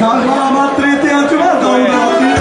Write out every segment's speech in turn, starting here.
Karma matriti ančuva donati.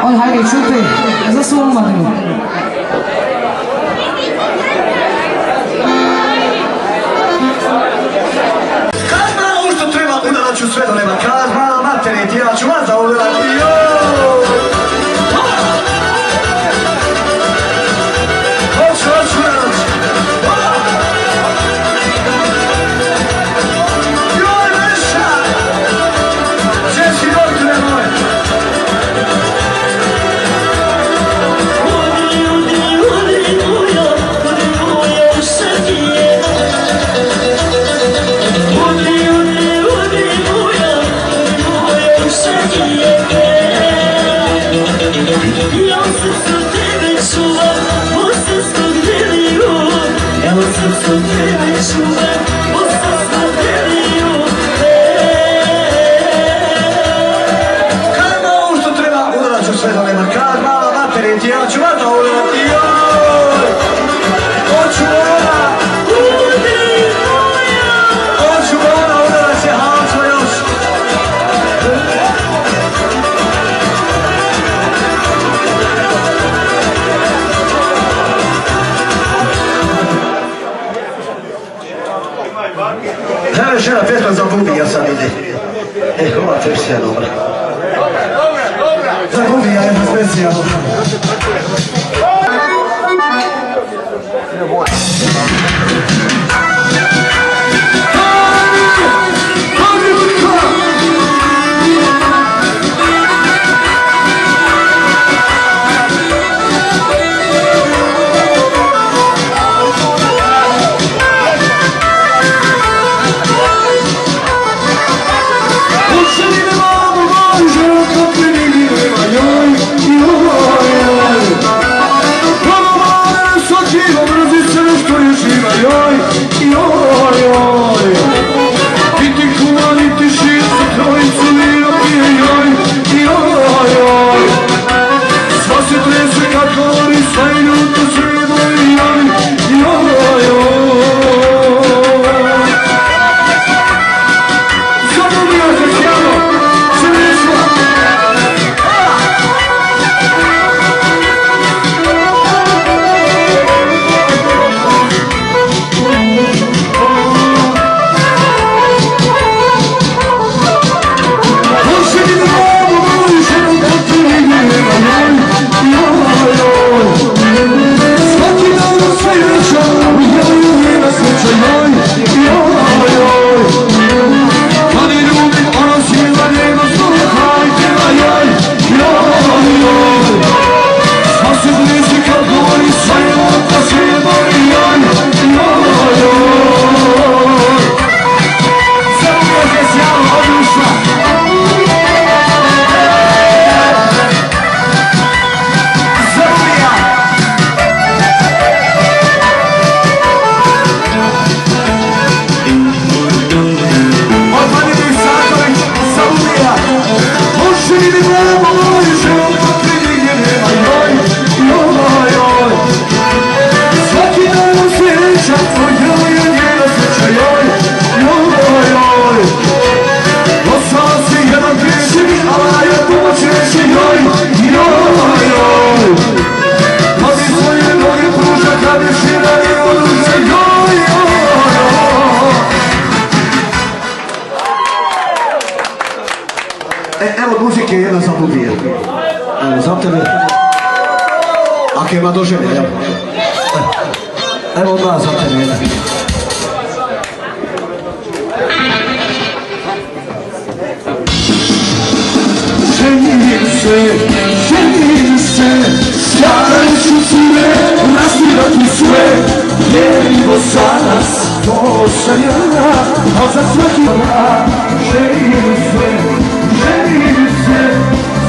On hajde čuti za svu omladinu. Karma ovo što treba, udarat ću sve do neba. Karma, materi, ja ću vas zaudarati. Hoću udarat. Joj, Meša! Češki dojku nemoj. Karma ovo što treba, udarat ću sve do neba. Karma, materi, ja ću vas zaudarati. Hoću ona, udarat će halčo još. Evo još jedna pjesma za Bubija sad ide. Ova verzija je dobra. Za Bubija jedna verzija dobra. Joj, Svake ima doželje, jel? Evo od nas za tebe. Ženim se, stare ću cure, nastirati sve, jedino za nas, to sam ja, a za svaki dan. Ženim se,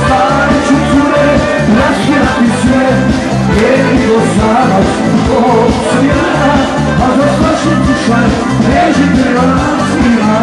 stare ću cure, nastirati sve, jedino za nas, to sam ja, a za svaki dušaj, nežite relacija.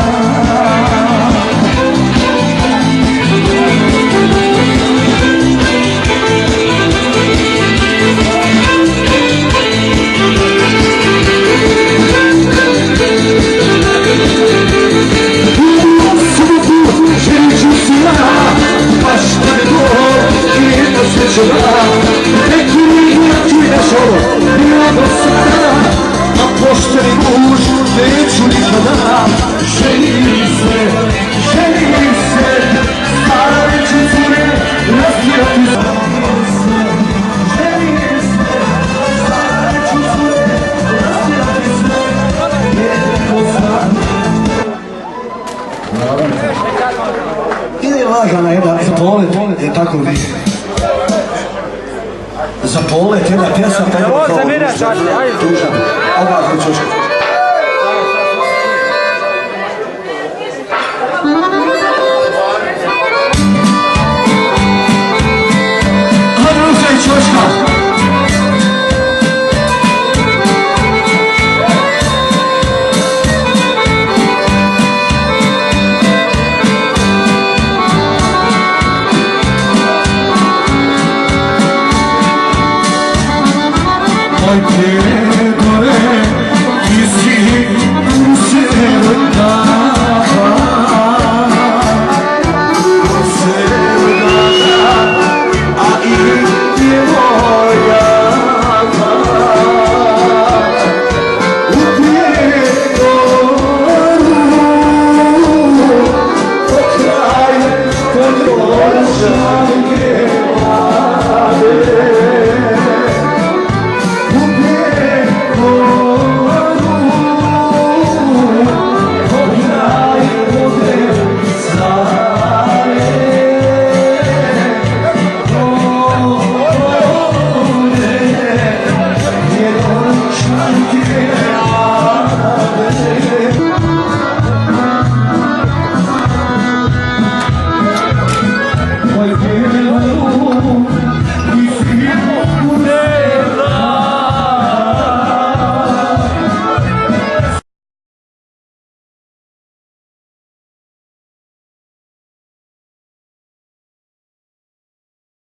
Ide lagana jedna za polet, je tako li? Za polet jedna pjesma, pa je ovo tužan. Odmah ću čuška. Hajde uzaj čuška. Like